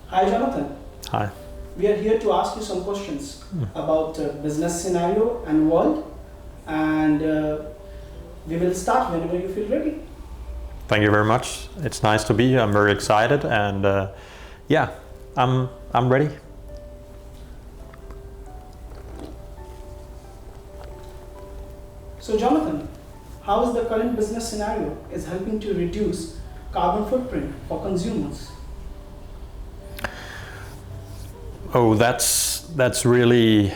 Hi, Jonathan. Hi. We are here to ask you some questions about business scenario and world, and we will start whenever you feel ready. Thank you very much. It's nice to be here. I'm very excited, and I'm ready. So, Jonathan, how is the current business scenario is helping to reduce carbon footprint for consumers? Oh, that's really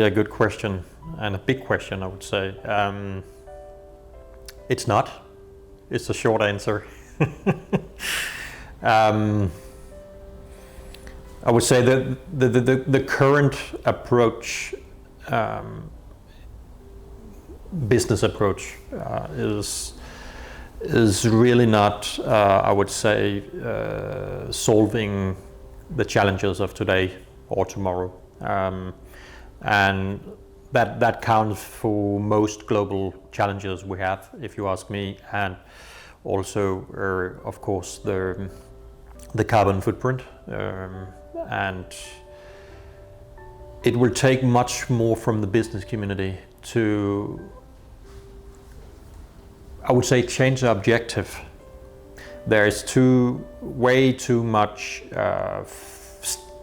a good question, and a big question, I would say. It's not. It's a short answer. I would say that the current approach, business approach, is really not, I would say, solving the challenges of today or tomorrow, and that counts for most global challenges we have, if you ask me, and also, of course, the carbon footprint, and it will take much more from the business community to, I would say, change the objective. There is way too much,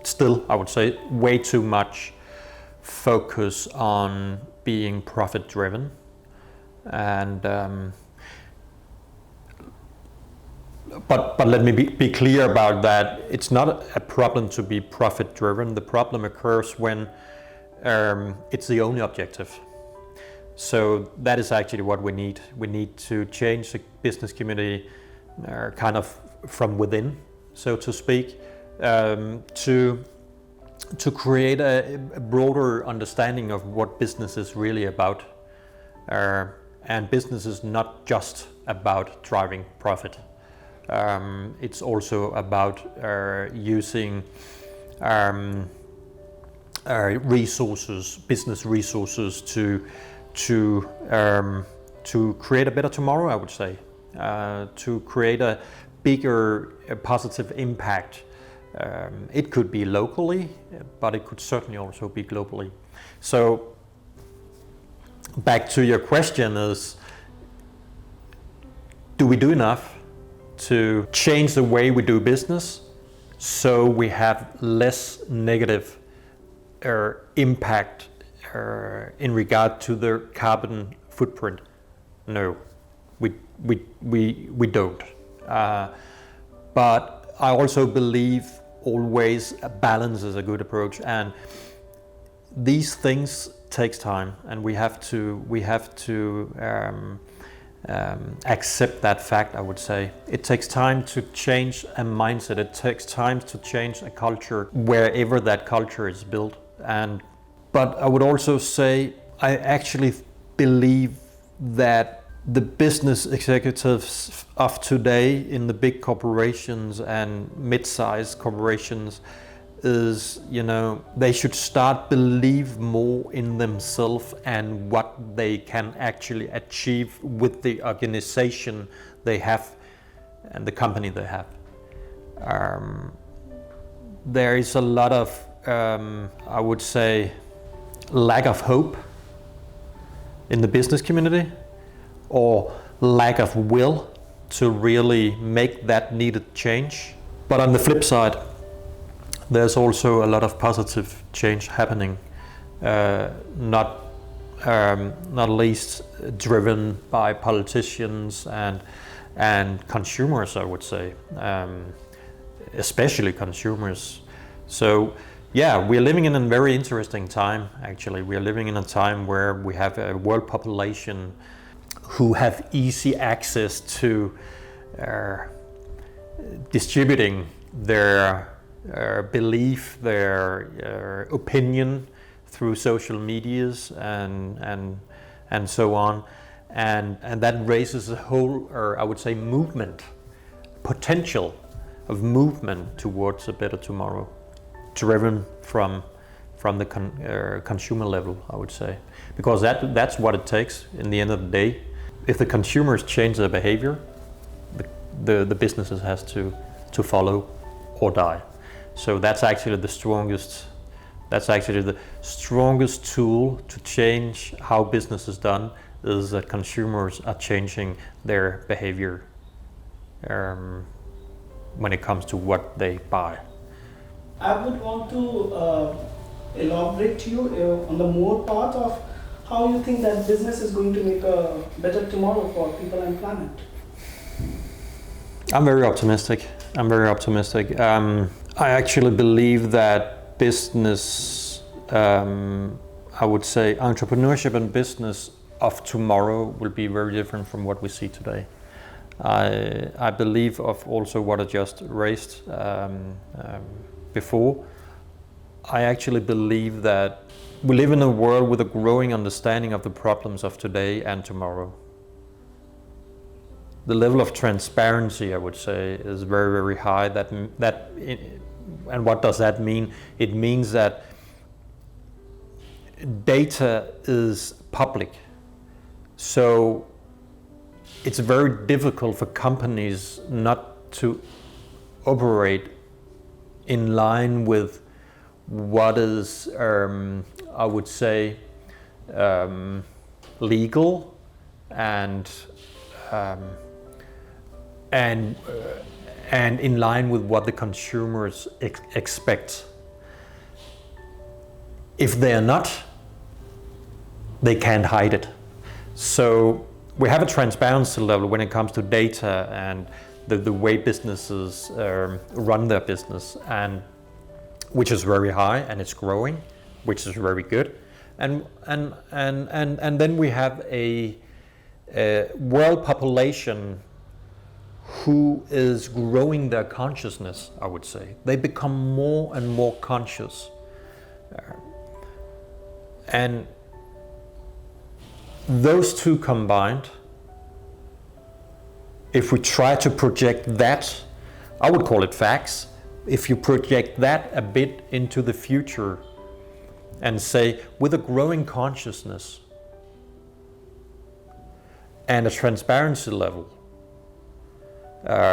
still I would say, way too much focus on being profit driven, and but let me be clear about that. It's not a problem to be profit driven. The problem occurs when it's the only objective. So that is actually what we need. We need to change the business community kind of from within, so to speak, to create a broader understanding of what business is really about. And business is not just about driving profit. It's also about using resources, business resources, to create a better tomorrow, I would say, to create a bigger positive impact. It could be locally, but it could certainly also be globally. So back to your question is, do we do enough to change the way we do business so we have less negative impact in regard to the carbon footprint? No, we don't. But I also believe always a balance is a good approach, and these things takes time, and we have to accept that fact. I would say it takes time to change a mindset. It takes time to change a culture wherever that culture is built. But I would also say I actually believe that the business executives of today in the big corporations and mid-sized corporations is, they should start believe more in themselves and what they can actually achieve with the organization they have and the company they have. There is a lot of, I would say, lack of hope in the business community, or lack of will to really make that needed change. But on the flip side, there's also a lot of positive change happening, not least driven by politicians and consumers, I would say, especially consumers. So yeah, we're living in a very interesting time, actually. We are living in a time where we have a world population who have easy access to distributing their belief, their opinion through social medias and so on, and that raises a whole, or I would say, movement potential of movement towards a better tomorrow, driven from the consumer level, I would say, because that's what it takes in the end of the day. If the consumers change their behavior, the businesses has to follow or die. So that's actually the strongest. That's actually the strongest tool to change how business is done, is that consumers are changing their behavior when it comes to what they buy. I would want to elaborate to you on the more part of how you think that business is going to make a better tomorrow for people and planet. I'm very optimistic. I actually believe that business, I would say entrepreneurship and business of tomorrow will be very different from what we see today. I believe of also what I just raised before. I actually believe that we live in a world with a growing understanding of the problems of today and tomorrow. The level of transparency, I would say, is very, very high. And what does that mean? It means that data is public. So it's very difficult for companies not to operate in line with what is, I would say, legal and in line with what the consumers expect. If they are not, they can't hide it. So we have a transparency level when it comes to data and the way businesses run their business, and which is very high and it's growing, which is very good. And then we have a world population who is growing their consciousness, I would say. They become more and more conscious. And those two combined, if we try to project that, I would call it facts, if you project that a bit into the future and say, with a growing consciousness and a transparency level,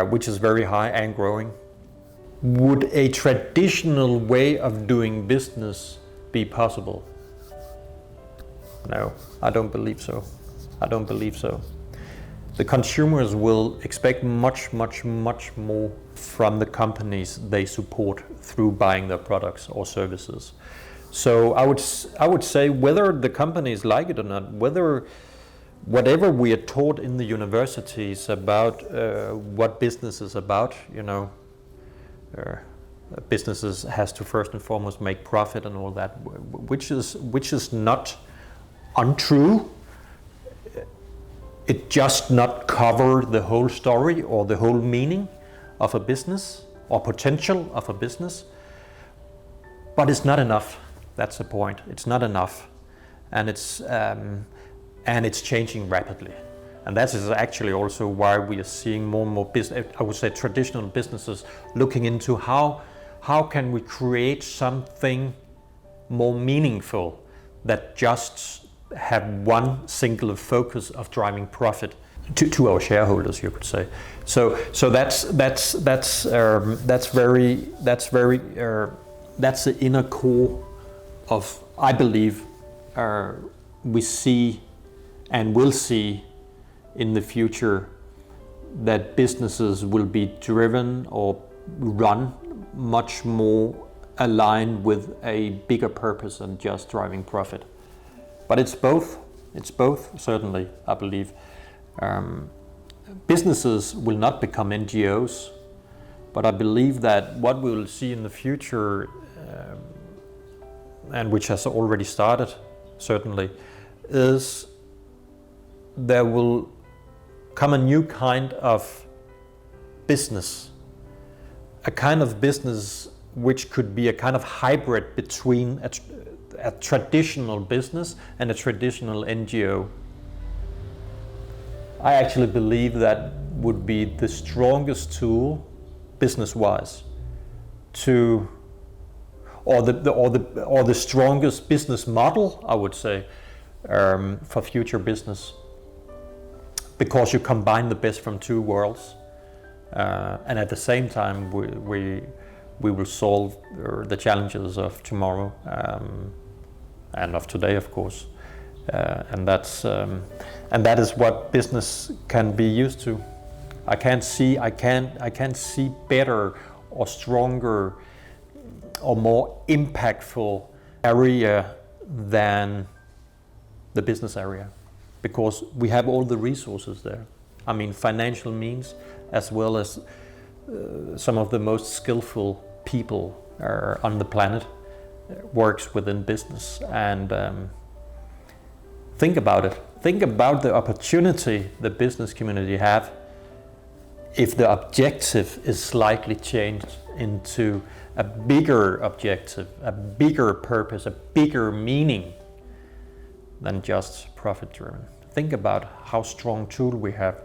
which is very high and growing, would a traditional way of doing business be possible? No, I don't believe so. The consumers will expect much, much, much more from the companies they support through buying their products or services. So I would say, whether the companies like it or not, whatever we are taught in the universities about what business is about, businesses has to first and foremost make profit and all that, which is not untrue. It just not cover the whole story or the whole meaning of a business or potential of a business. But it's not enough. That's the point. It's not enough, and it's changing rapidly. And that is actually also why we are seeing more and more business, I would say traditional businesses, looking into how can we create something more meaningful that just have one singular focus of driving profit to our shareholders, you could say. So that's the inner core of, I believe, we see and will see in the future, that businesses will be driven or run much more aligned with a bigger purpose than just driving profit. But it's both, certainly, I believe. Businesses will not become NGOs, but I believe that what we will see in the future, and which has already started, certainly, is there will come a new kind of business, a kind of business which could be a kind of hybrid between a traditional business and a traditional NGO. I actually believe that would be the strongest tool, business-wise, or the strongest business model, I would say, for future business, because you combine the best from two worlds, and at the same time we will solve the challenges of tomorrow and of today, of course. And that is what business can be used to. I can't see better or stronger or more impactful area than the business area, because we have all the resources there. I mean, financial means, as well as some of the most skillful people on the planet works within business. And think about it. Think about the opportunity the business community have if the objective is slightly changed into a bigger objective, a bigger purpose, a bigger meaning than just profit-driven. Think about how strong tool we have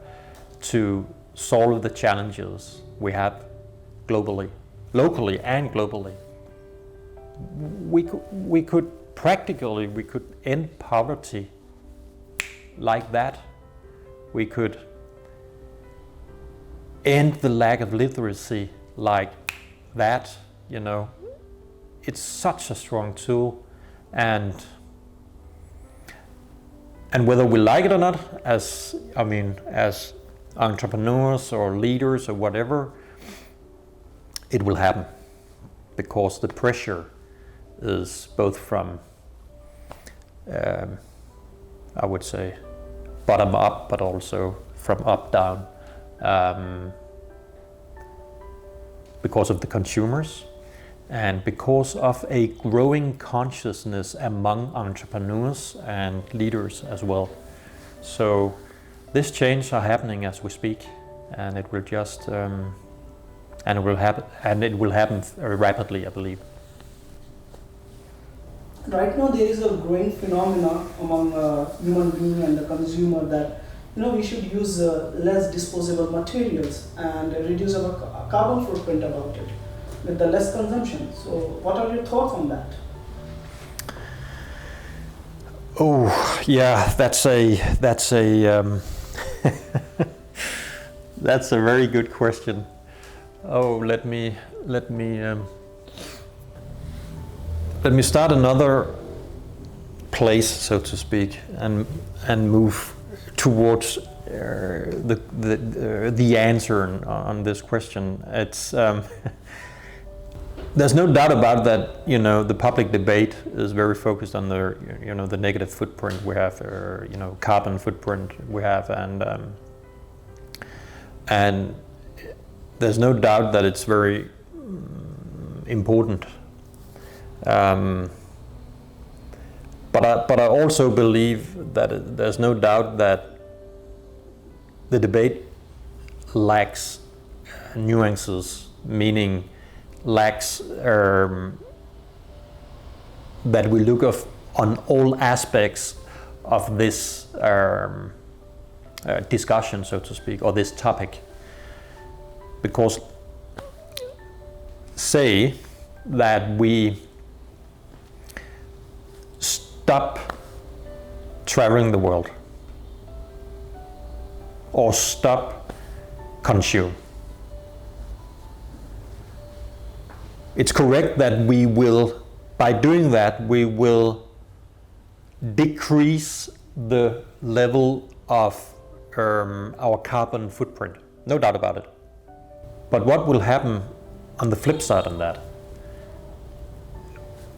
to solve the challenges we have globally, locally and globally. We could practically end poverty like that. We could end the lack of literacy like that. You know, it's such a strong tool, and whether we like it or not, as entrepreneurs or leaders or whatever, it will happen, because the pressure is both from, I would say, bottom up, but also from up down, because of the consumers and because of a growing consciousness among entrepreneurs and leaders as well. So this change are happening as we speak, and it will just and it will happen very rapidly, I believe. Right now there is a growing phenomena among human being and the consumer that we should use less disposable materials and reduce our carbon footprint about it with the less consumption. So what are your thoughts on that? Oh yeah, that's a that's a very good question. Oh, let me start another place, so to speak, and move towards the answer on this question. It's there's no doubt about that. The public debate is very focused on the negative footprint we have, carbon footprint we have, and there's no doubt that it's very important. But I also believe that there's no doubt that the debate lacks nuances, meaning lacks that we look on all aspects of this discussion, so to speak, or this topic. Because say that we stop traveling the world or stop consume. It's correct that we will, by doing that, we will decrease the level of our carbon footprint. No doubt about it. But what will happen on the flip side on that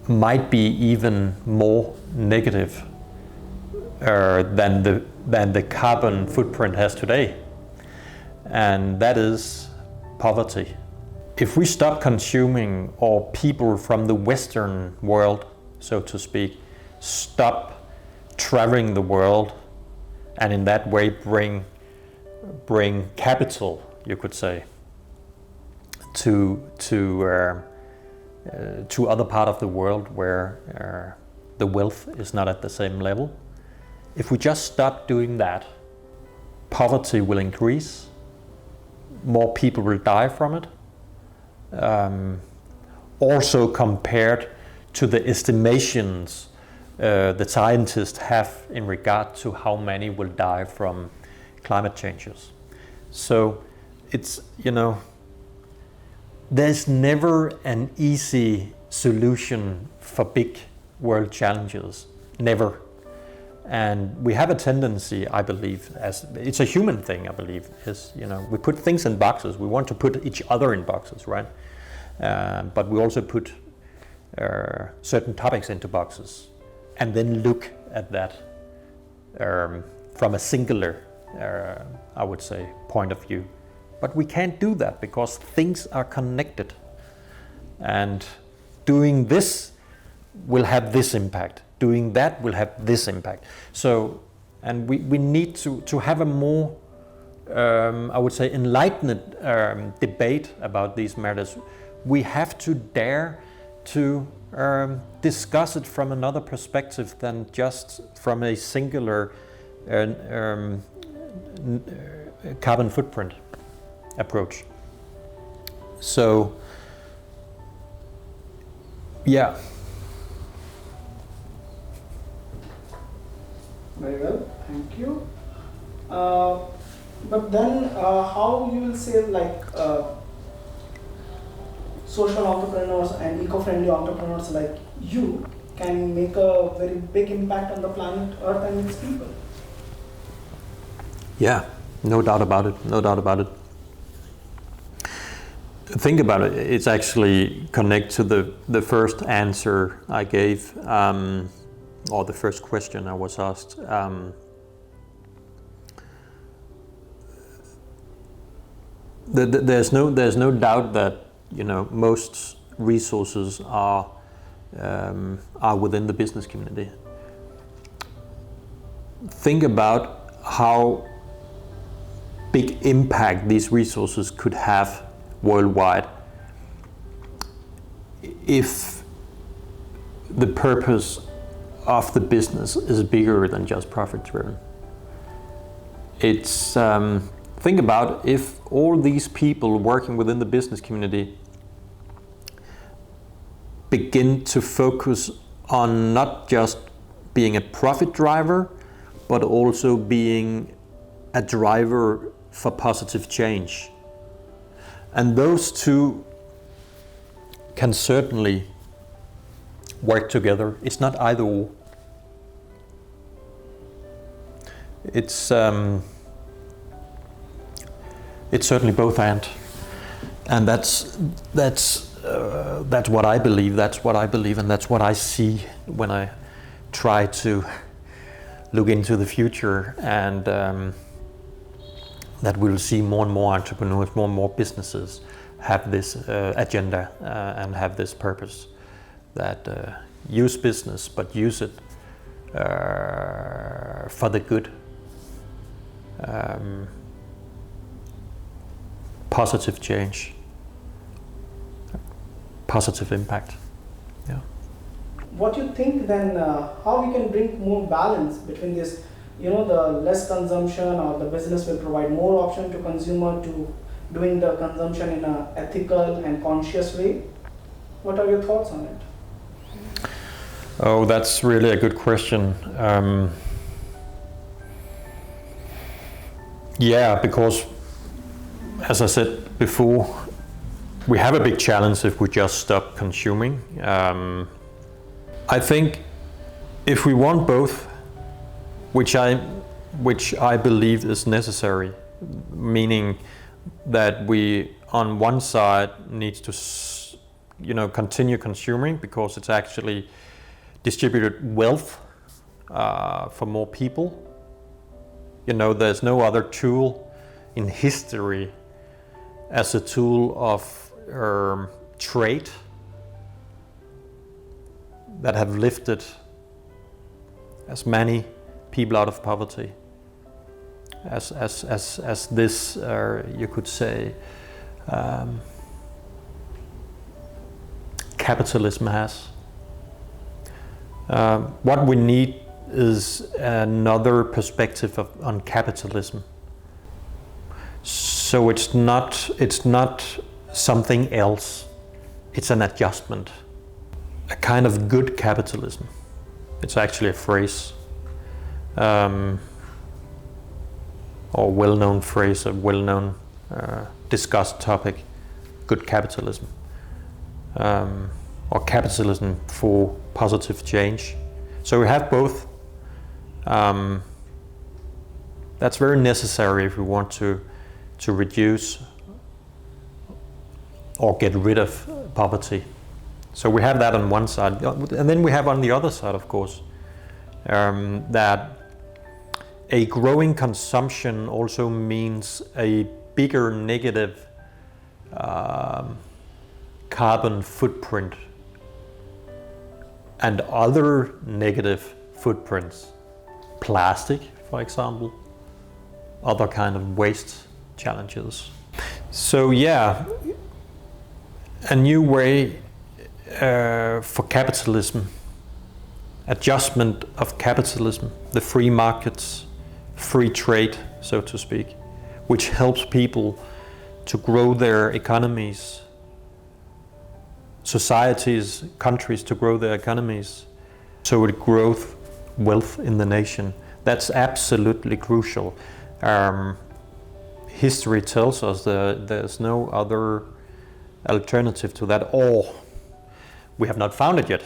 might be even more negative than the carbon footprint has today, and that is poverty. If we stop consuming, or people from the Western world, so to speak, stop traveling the world, and in that way bring capital, you could say, to other part of the world where the wealth is not at the same level. If we just stop doing that, poverty will increase, more people will die from it. Also compared to the estimations that scientists have in regard to how many will die from climate changes. So it's, there's never an easy solution for big world challenges, never. And we have a tendency, I believe, as it's a human thing, I believe, is, we put things in boxes. We want to put each other in boxes, right? But we also put certain topics into boxes and then look at that from a singular, I would say, point of view. But we can't do that because things are connected. And doing this will have this impact. Doing that will have this impact. So, and we need to have a more, I would say, enlightened debate about these matters. We have to dare to discuss it from another perspective than just from a singular carbon footprint approach. So, yeah. Very well, thank you. But then, how you will say social entrepreneurs and eco-friendly entrepreneurs like you can make a very big impact on the planet Earth and its people? Yeah, no doubt about it. No doubt about it. Think about it. It's actually connect to the first answer I gave. Or the first question I was asked. There's no doubt that most resources are within the business community. Think about how big impact these resources could have worldwide if the purpose of the business is bigger than just profit driven. It's think about if all these people working within the business community begin to focus on not just being a profit driver, but also being a driver for positive change. And those two can certainly work together. It's not either or. It's certainly both and that's what I believe. That's what I believe, and that's what I see when I try to look into the future, and that we'll see more and more entrepreneurs, more and more businesses have this agenda and have this purpose, that use business, but use it for the good. Positive change, positive impact. Yeah. What do you think then, how we can bring more balance between this, the less consumption, or the business will provide more option to consumer to doing the consumption in an ethical and conscious way? What are your thoughts on it? Oh, that's really a good question. Yeah, because as I said before, we have a big challenge if we just stop consuming. I think if we want both, which I believe is necessary, meaning that we on one side need to continue consuming because it's actually distributed wealth for more people. There's no other tool in history as a tool of trade that have lifted as many people out of poverty as this, you could say, capitalism has. What we need is another perspective on capitalism. So it's not something else. It's an adjustment, a kind of good capitalism. It's actually a phrase, or well-known phrase, a well-known discussed topic. good capitalism, or capitalism for positive change. So we have both. That's very necessary if we want to reduce or get rid of poverty. So we have that on one side, and then we have on the other side, of course, that a growing consumption also means a bigger negative carbon footprint and other negative footprints. Plastic, for example, other kind of waste challenges. So yeah, a new way for capitalism, adjustment of capitalism, the free markets, free trade, so to speak, which helps people to grow their economies, societies, countries to grow their economies, so it grows wealth in the nation. That's absolutely crucial. History tells us that there's no other alternative to that, or we have not found it yet.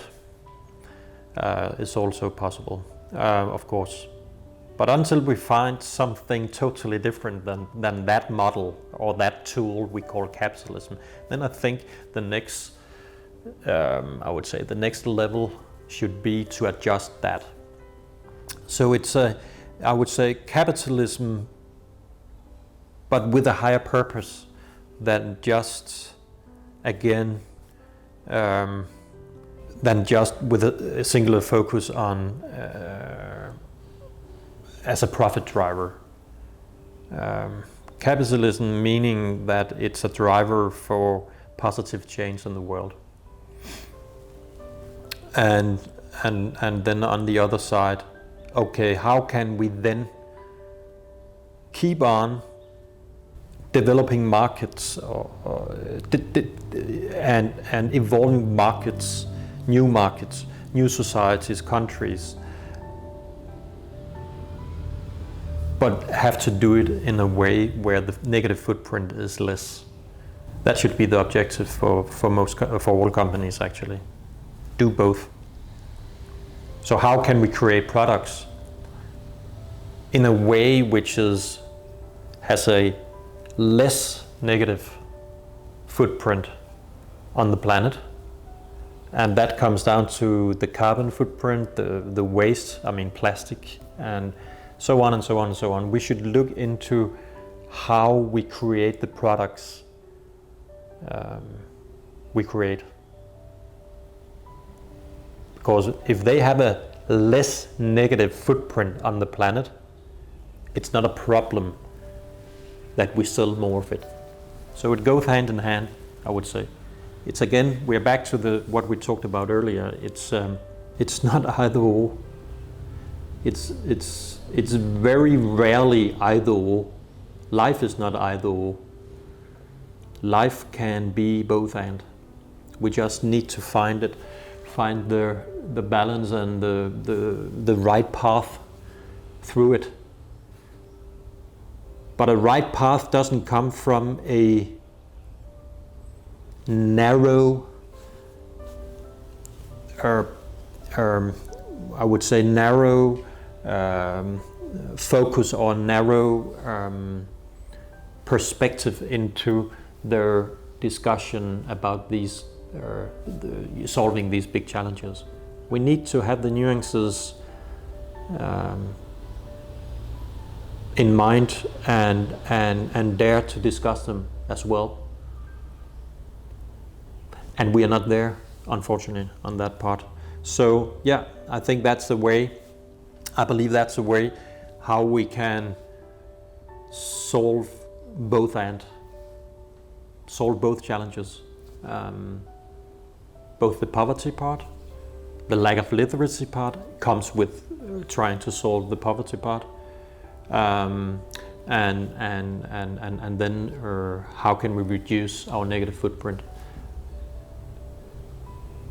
It's also possible, of course. But until we find something totally different than that model or that tool we call capitalism, then I think the next, I would say, the next level should be to adjust that. So it's I would say capitalism, but with a higher purpose than just, again, than just with a singular focus on as a profit driver. Capitalism meaning that it's a driver for positive change in the world. And then on the other side, okay, how can we then keep on developing markets and evolving markets, new societies, countries, but have to do it in a way where the negative footprint is less. That should be the objective for all companies, actually. Do both. So how can we create products in a way which has a less negative footprint on the planet? And that comes down to the carbon footprint, the waste, I mean plastic, and so on and so on and so on. We should look into how we create the products we create. Because if they have a less negative footprint on the planet, it's not a problem that we sell more of it. So it goes hand in hand, I would say. It's again, we're back to what we talked about earlier. It's not either or. It's very rarely either or. Life is not either or. Life can be both and. We just need to find the balance and the right path through it. But a right path doesn't come from a narrow, I would say narrow focus or narrow perspective into their discussion about these solving these big challenges. We need to have the nuances in mind and dare to discuss them as well. And we are not there, unfortunately, on that part. So yeah, I think that's the way, I believe that's the way how we can solve both challenges. Both the poverty part, the lack of literacy part comes with trying to solve the poverty part, and then how can we reduce our negative footprint.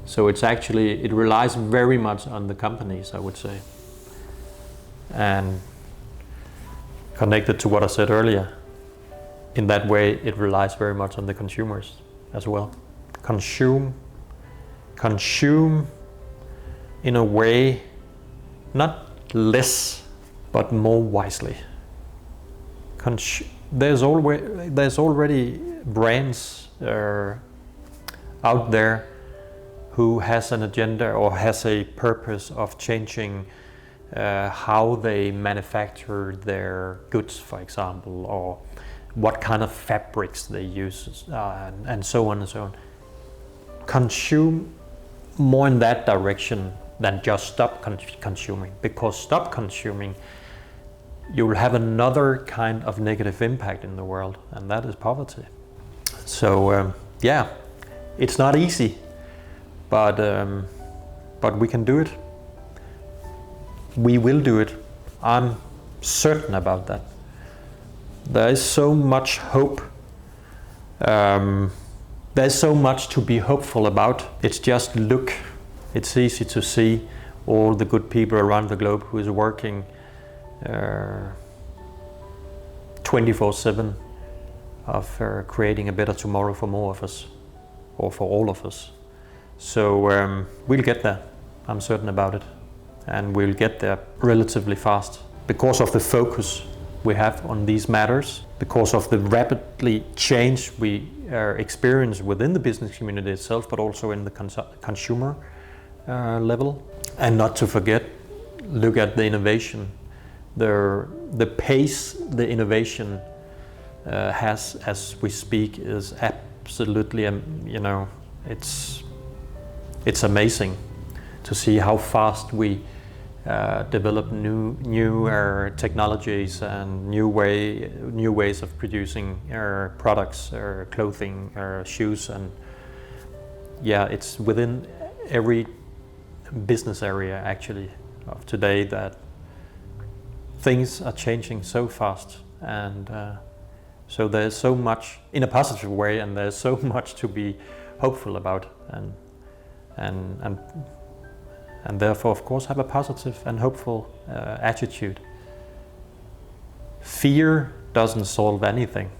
So it's actually, it relies very much on the companies, I would say, and connected to what I said earlier, in that way it relies very much on the consumers. as well. Consume in a way, not less, but more wisely. There's already brands out there who has an agenda or has a purpose of changing how they manufacture their goods, for example, or what kind of fabrics they use, and so on and so on. Consume more in that direction than just stop consuming, because stop consuming, you will have another kind of negative impact in the world, and that is poverty. So yeah, it's not easy, but we can do it. We will do it. I'm certain about that. There is so much hope. There's so much to be hopeful about. It's just look. It's easy to see all the good people around the globe who is working 24/7 of creating a better tomorrow for more of us, or for all of us. So we'll get there. I'm certain about it. And we'll get there relatively fast because of the focus we have on these matters, because of the rapidly change we experience within the business community itself, but also in the consumer level. And not to forget, look at the innovation, the pace the innovation has as we speak is absolutely, it's amazing to see how fast we develop new technologies and new ways of producing products, clothing, shoes, and yeah, it's within every business area actually of today that things are changing so fast, and so there's so much in a positive way, and there's so much to be hopeful about, and therefore, of course, have a positive and hopeful attitude. Fear doesn't solve anything.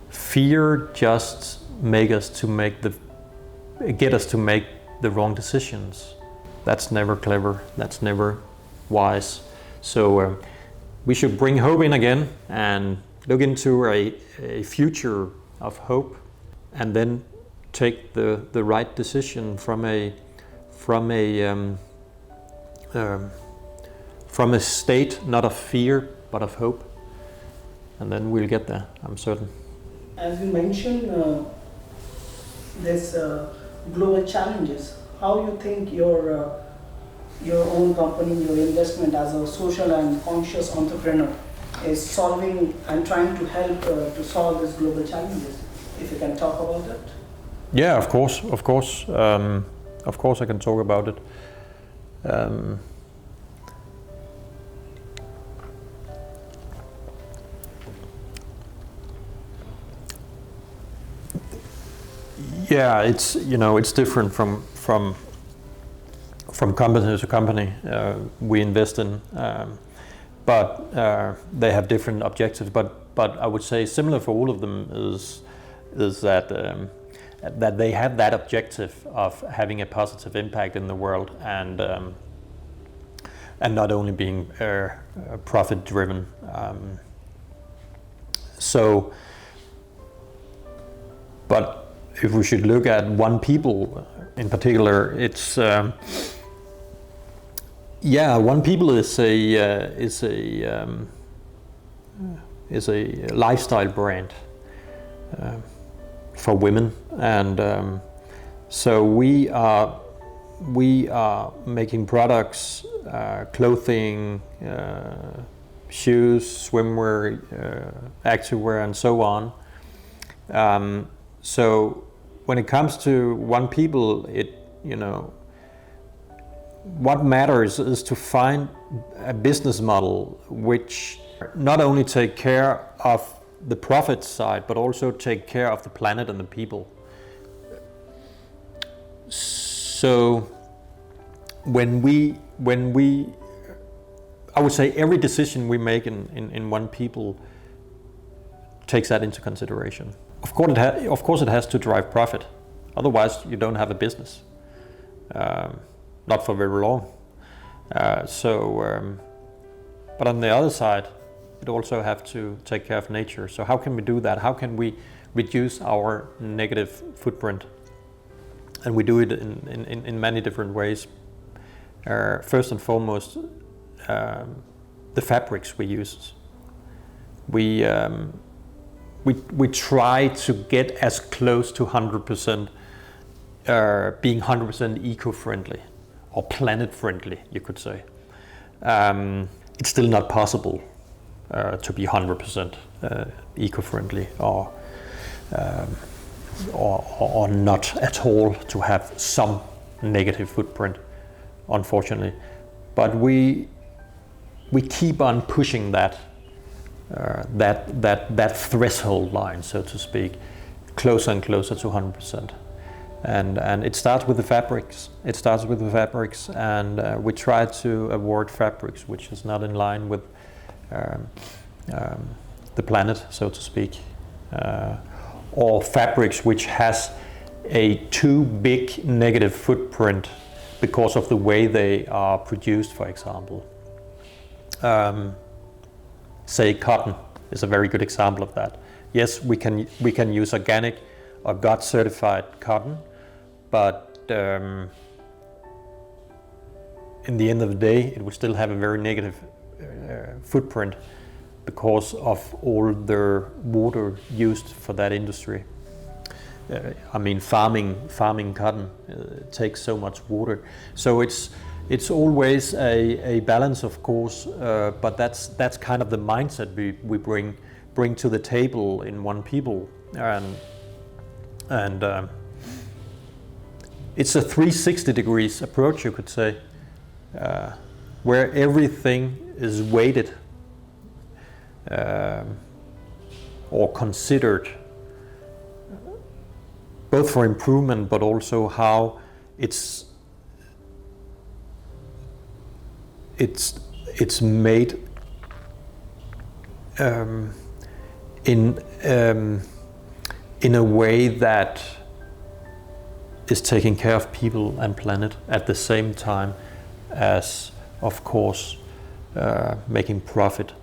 Fear just get us to make the wrong decisions. That's never clever. That's never wise. So we should bring hope in again and look into a future of hope, and then take the right decision from a state not of fear but of hope, and then we'll get there, I'm certain. As you mentioned, there's global challenges. How you think your own company, your investment as a social and conscious entrepreneur is solving and trying to help to solve these global challenges? If you can talk about it. Yeah, of course. Of course I can talk about it. Yeah, it's different from company to company we invest in, but they have different objectives. But I would say similar for all of them is that they have that objective of having a positive impact in the world, and not only being profit driven. But if we should look at one people in particular, it's one people is a lifestyle brand for women, and so we are making products, clothing, shoes, swimwear, activewear, and so on. So when it comes to one people, what matters is to find a business model which not only take care of the profit side, but also take care of the planet and the people. So when we I would say every decision we make in one people takes that into consideration. of course it has to drive profit. Otherwise, you don't have a business. Not for very long. But on the other side, it also have to take care of nature. So how can we do that? How can we reduce our negative footprint? And we do it in many different ways. First and foremost, the fabrics we use. We try to get as close to 100% being 100% eco-friendly or planet-friendly, you could say. It's still not possible to be 100% eco-friendly or not at all, to have some negative footprint, unfortunately. But we keep on pushing that threshold line, so to speak, closer and closer to 100%. And it starts with the fabrics. And we try to avoid fabrics which is not in line with the planet, so to speak, or fabrics which has a too big negative footprint because of the way they are produced, for example. Say cotton is a very good example of that. Yes, we can use organic or GOT certified cotton, but in the end of the day, it will still have a very negative footprint because of all the water used for that industry. I mean, farming cotton takes so much water. So it's always a balance, of course, but that's kind of the mindset we bring to the table in One People, and it's a 360 degrees approach, you could say, where everything is weighted or considered, both for improvement, but also how it's made in a way that is taking care of people and planet at the same time as, of course, making profit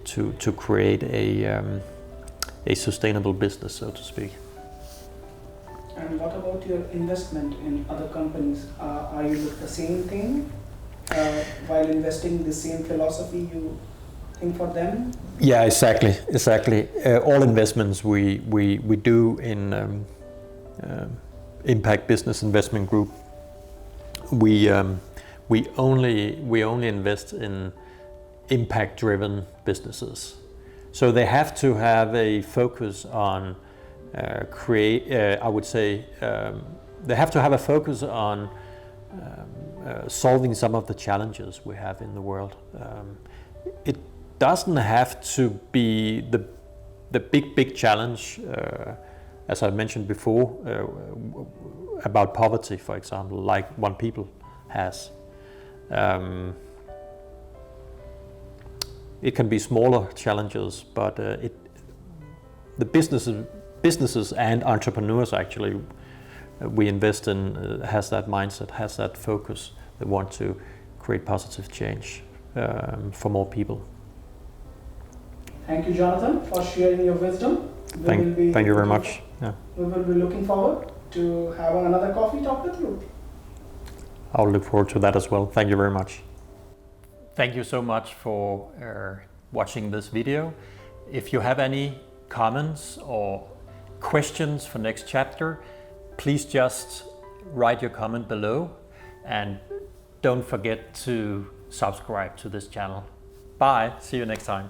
to create a sustainable business, so to speak. And what about your investment in other companies? Are you doing the same thing while investing the same philosophy you think for them? Yeah, exactly. All investments we do in Impact Business Investment Group, we only invest in impact-driven businesses. So they have to have a focus on I would say they have to have a focus on solving some of the challenges we have in the world. It doesn't have to be the big challenge, as I mentioned before, about poverty, for example, like One People has. It can be smaller challenges, but the businesses and entrepreneurs actually we invest in has that mindset, has that focus. They want to create positive change for more people. Thank you, Jonathan, for sharing your wisdom. Thank you very much. Yeah. We will be looking forward to have another coffee talk with you. I'll look forward to that as well. Thank you very much. Thank you so much for watching this video. If you have any comments or questions for next chapter, please just write your comment below, and don't forget to subscribe to this channel. Bye, see you next time.